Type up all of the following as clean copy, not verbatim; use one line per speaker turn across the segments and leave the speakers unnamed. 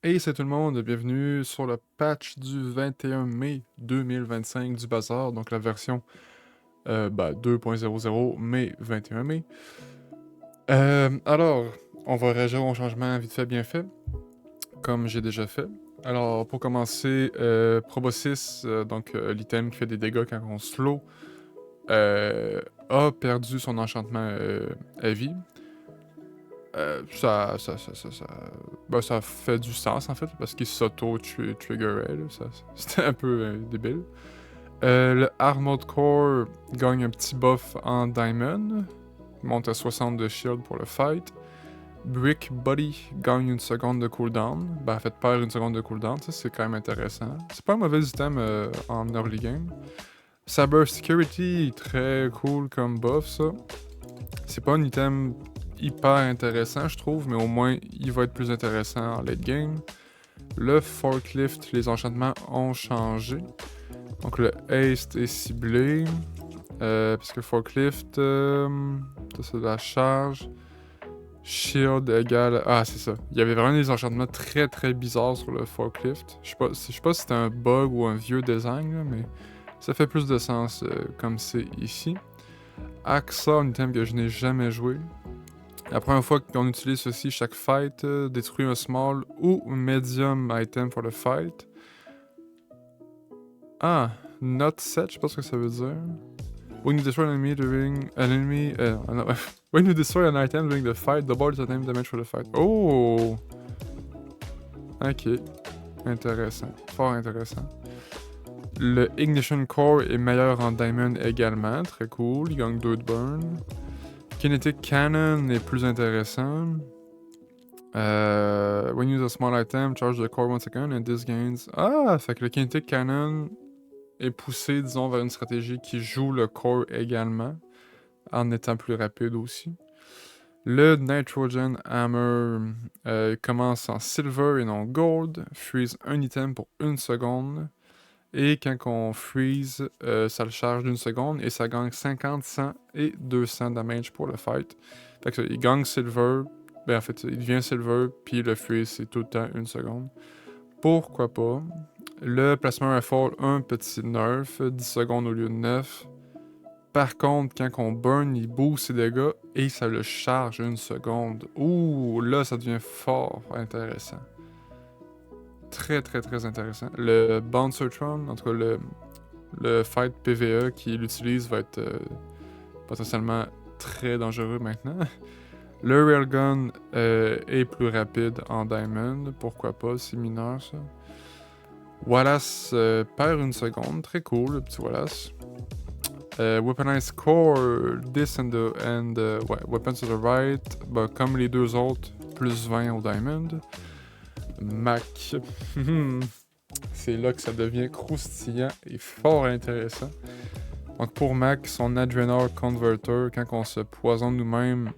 Hey, c'est tout le monde, bienvenue sur le patch du 21 mai 2025 du Bazar, donc la version 2.00 mai 21 mai. Alors, on va réagir au changement vite fait, bien fait, comme j'ai déjà fait. Alors, pour commencer, Proboscis, l'item qui fait des dégâts quand on slow, a perdu son enchantement à vie. Ça fait du sens en fait, parce qu'il s'auto-triggerait, c'était un peu débile. Le Armored Core gagne un petit buff en Diamond, monte à 60 de shield pour le fight. Brick Body gagne une seconde de cooldown, en fait perd une seconde de cooldown, ça c'est quand même intéressant. C'est pas un mauvais item en early game. Cyber Security, très cool comme buff ça. C'est pas un item hyper intéressant, je trouve, mais au moins, il va être plus intéressant en late game. Le Forklift, les enchantements ont changé. Donc le Haste est ciblé. Parce que Forklift, ça c'est de la charge. Shield égale... Ah, c'est ça. Il y avait vraiment des enchantements très très bizarres sur le Forklift. Je sais pas si c'était un bug ou un vieux design, là, mais ça fait plus de sens comme c'est ici. Axa, un item que je n'ai jamais joué. La première fois qu'on utilise ceci, chaque fight détruit un small ou medium item pour le fight. Ah, not set, je sais pas ce que ça veut dire. When you destroy when you destroy an item during the fight, double the item damage for the fight. Oh! Ok, intéressant, fort intéressant. Le Ignition Core est meilleur en Diamond également, très cool, il gagne 2 de burn. Kinetic Cannon est plus intéressant. When you use a small item, charge the core once again and this gains... Ah! Fait que le Kinetic Cannon est poussé, disons, vers une stratégie qui joue le core également, en étant plus rapide aussi. Le Nitrogen Hammer commence en silver et non gold, freeze un item pour 1 seconde, et quand on freeze, ça le charge d'une seconde, et ça gagne 50, 100 et 200 damage pour le fight. Fait que ça, il gagne silver, en fait, il devient silver, puis le freeze, c'est tout le temps 1 seconde. Pourquoi pas? Le Plasma Rifle, un petit nerf, 10 secondes au lieu de 9. Par contre, quand on burn, il booste ses dégâts et ça le charge 1 seconde. Ouh, là, ça devient fort intéressant. Très, très, très intéressant. Le Bouncertron, en tout cas, le fight PvE qui l'utilise va être potentiellement très dangereux maintenant. Le Railgun est plus rapide en Diamond, pourquoi pas, c'est mineur ça. Wallace perd 1 seconde, très cool le petit Wallace. Weaponized Core, this ouais, Weapons to the right, comme les deux autres, plus 20 au Diamond. Mac, c'est là que ça devient croustillant et fort intéressant. Donc pour Mac, son Adrenal Converter, quand on se poisonne nous-mêmes,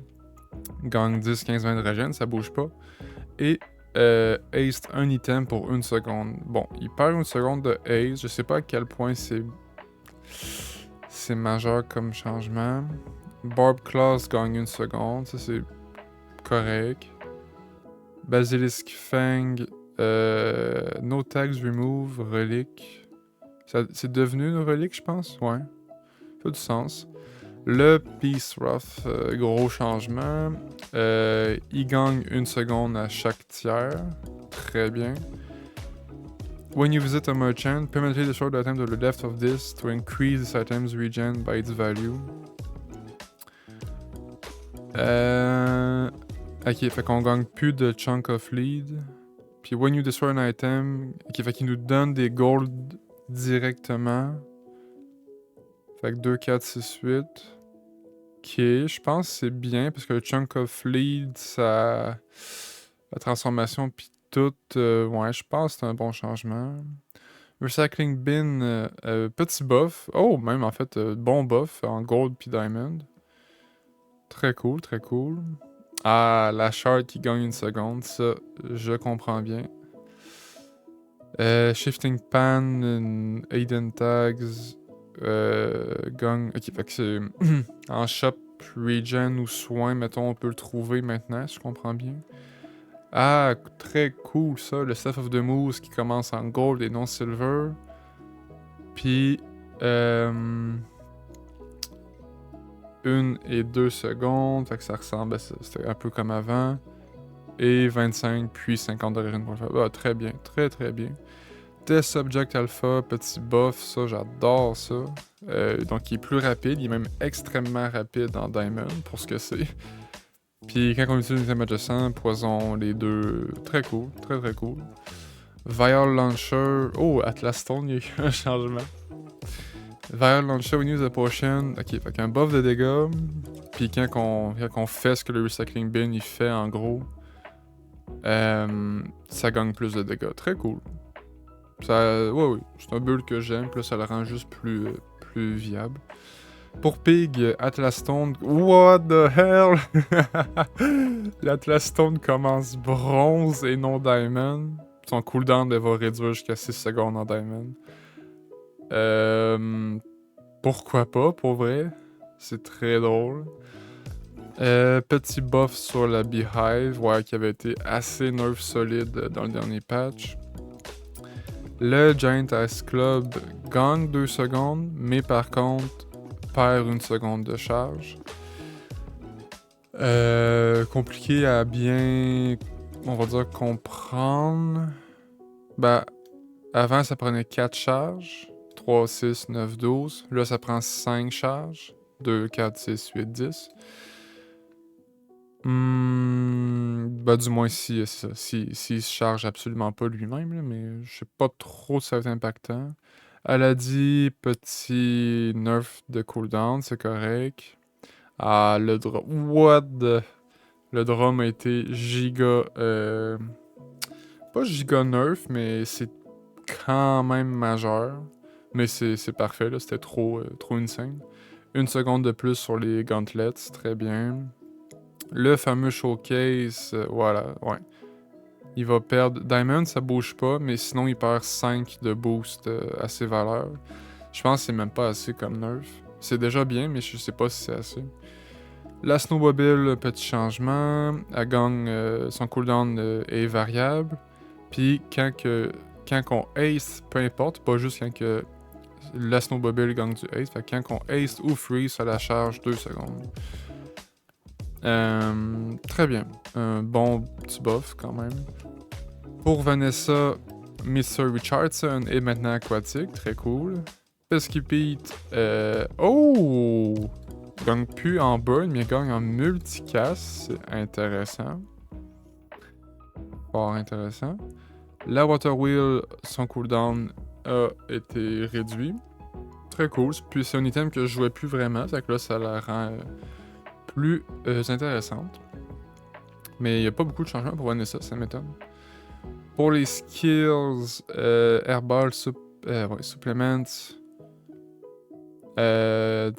gagne 10, 15, 20 de régène, ça bouge pas. Et haste un item pour 1 seconde. Bon, il perd 1 seconde de haste, je sais pas à quel point c'est majeur comme changement. Barb Claws gagne 1 seconde, ça c'est correct. Basilisk Fang, no tags remove, relique. C'est devenu une relique, je pense, ouais. Ça fait du sens. Le Peace Wrath, gros changement. Il gagne 1 seconde à chaque tiers. Très bien. When you visit a merchant, permanently destroy the item to the left of this to increase this item's regen by its value. Ok, fait qu'on gagne plus de chunk of lead. Puis when you destroy an item, ok, fait qu'il nous donne des gold directement. Fait que 2, 4, 6, 8. Ok, je pense que c'est bien parce que le chunk of lead, ça. La transformation, puis tout. Ouais, je pense que c'est un bon changement. Recycling bin, petit buff. Oh, même en fait, bon buff en gold puis diamond. Très cool, très cool. Ah, la shard qui gagne 1 seconde, ça, je comprends bien. Shifting pan, Aiden tags, gagne. Ok, fait que c'est en shop regen ou soin, mettons, on peut le trouver maintenant, si je comprends bien. Ah, très cool ça, le Staff of the Moose qui commence en gold et non silver. Puis, 1 et 2 secondes, fait que ça ressemble à ça, c'était un peu comme avant. Et 25 puis 50 d'origine pour le faire. Ah, très bien, très très bien. Test Subject Alpha, petit buff, ça j'adore ça. Donc il est plus rapide, il est même extrêmement rapide en Diamond pour ce que c'est. Puis quand on utilise les Magician, poison, les deux, très cool, très très cool. Vial Launcher, oh Atlas Stone, il y a eu un changement. Vial Launcher, we use a potion, ok, fait qu'un buff de dégâts, puis quand on fait ce que le Recycling Bin il fait en gros, ça gagne plus de dégâts, très cool. Ça, ouais, c'est un build que j'aime, puis là, ça le rend juste plus viable. Pour Pig, Atlas Stone, what the hell? L'Atlas Stone commence bronze et non diamond. Son cooldown va réduire jusqu'à 6 secondes en diamond. Pourquoi pas, pour vrai? C'est très drôle. Petit buff sur la Beehive, ouais, qui avait été assez nerf solide dans le dernier patch. Le Giant Ice Club gagne 2 secondes, mais par contre, perd 1 seconde de charge. Compliqué à bien, on va dire, comprendre. Bah, avant, ça prenait 4 charges. 3, 6, 9, 12. Là, ça prend 5 charges. 2, 4, 6, 8, 10. Bah, du moins, s'il se charge absolument pas lui-même, là, mais je sais pas trop si ça va être impactant. Elle a dit petit nerf de cooldown, c'est correct. Ah, le drum. What the. Le drum a été giga. Pas giga nerf, mais c'est quand même majeur. Mais c'est parfait, là. C'était trop insane. 1 seconde de plus sur les gauntlets, très bien. Le fameux showcase, voilà, ouais. Il va perdre. Diamond, ça bouge pas, mais sinon, il perd 5 de boost à ses valeurs. Je pense que c'est même pas assez comme nerf. C'est déjà bien, mais je sais pas si c'est assez. La snowmobile, petit changement. Elle gagne. Son cooldown est variable. Puis quand on ace, peu importe, pas juste quand que la snowmobile gagne du ace. Fait que quand on ace ou freeze, ça la charge 2 secondes. Très bien. Un bon petit buff quand même. Pour Vanessa, Mr. Richardson est maintenant aquatique. Très cool. Pesky Pete. Oh! Gagne plus en burn, mais gagne en multicast. C'est intéressant. Fort intéressant. La Water Wheel, son cooldown a été réduit. Très cool. Puis c'est un item que je jouais plus vraiment. Fait que là, ça la rend plus intéressante. Mais il n'y a pas beaucoup de changements pour Vanessa, ça m'étonne. Pour les skills, Airball Supplements. Je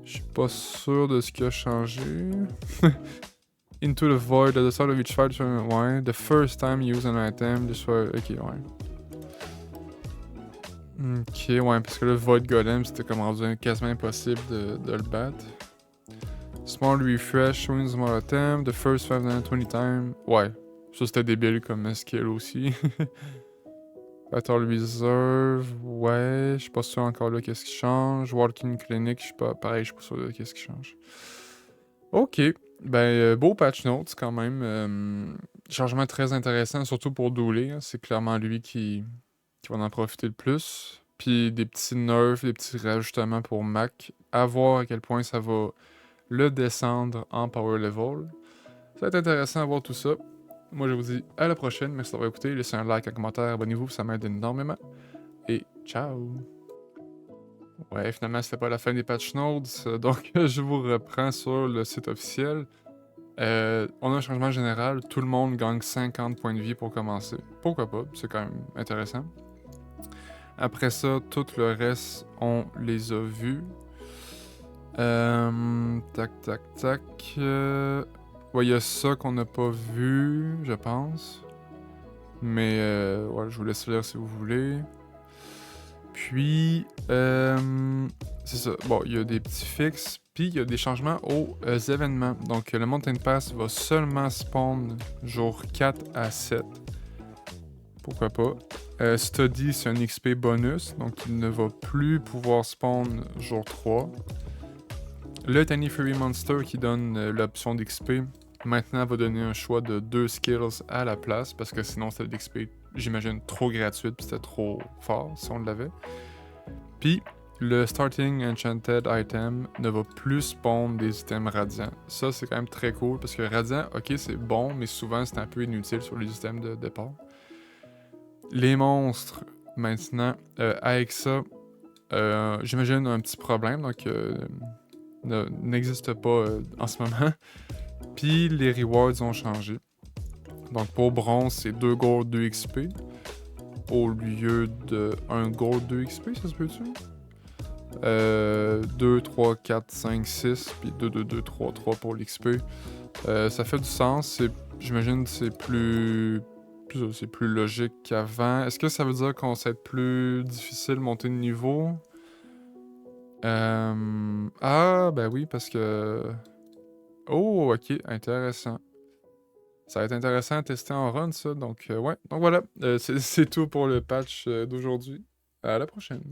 suis pas sûr de ce qui a changé. Into the void, at the start of each fight, ouais. The first time you use an item, destroy. Ok, ouais. Ok, ouais, parce que le Void Golem, c'était comme rendu quasiment impossible de le battre. Small refresh, showing small item, the first 520 time. Ouais, ça c'était débile comme skill aussi. Battle Reserve, ouais, je suis pas sûr encore là qu'est-ce qui change. Walking Clinic, je suis pas pareil, je suis pas sûr de qu'est-ce qui change. Ok, ben beau patch notes quand même. Changement très intéressant, surtout pour Dooley, hein. C'est clairement lui qui va en profiter le plus. Puis des petits nerfs, des petits rajustements pour Mac. À voir à quel point ça va le descendre en power level. Ça va être intéressant à voir tout ça. Moi, je vous dis à la prochaine. Merci d'avoir écouté. Laissez un like, un commentaire, abonnez-vous, ça m'aide énormément. Et ciao! Ouais, finalement, c'était pas la fin des patch notes, donc je vous reprends sur le site officiel. On a un changement général, tout le monde gagne 50 points de vie pour commencer. Pourquoi pas, c'est quand même intéressant. Après ça, tout le reste, on les a vus. Tac, tac, tac. Ouais, il y a ça qu'on n'a pas vu, je pense. Mais ouais, je vous laisse lire si vous voulez. Puis, c'est ça. Bon, il y a des petits fixes. Puis il y a des changements aux événements. Donc le Mountain Pass va seulement spawn jour 4 à 7. Pourquoi pas. Study, c'est un XP bonus, donc il ne va plus pouvoir spawn jour 3. Le Tiny Fury Monster qui donne l'option d'XP, maintenant va donner un choix de 2 skills à la place, parce que sinon c'était de l'XP, j'imagine, trop gratuite, puis c'était trop fort si on l'avait. Puis le Starting Enchanted Item ne va plus spawn des items radiants. Ça, c'est quand même très cool, parce que radiant, ok, c'est bon, mais souvent c'est un peu inutile sur les items de départ. Les monstres, maintenant, avec ça, j'imagine un petit problème, donc n'existe pas en ce moment. Puis les rewards ont changé. Donc pour bronze, c'est 2 gold, 2 XP. Au lieu de 1 gold, 2 XP, ça se peut-tu? 2, 3, 4, 5, 6, puis 2, 2, 2, 3, 3 pour l'XP. Ça fait du sens, j'imagine c'est plus logique qu'avant. Est-ce que ça veut dire qu'on va être plus difficile de monter de niveau? Ah, ben oui, parce que... Oh, ok, intéressant. Ça va être intéressant à tester en run, ça. Donc, ouais. Donc voilà, c'est tout pour le patch d'aujourd'hui. À la prochaine.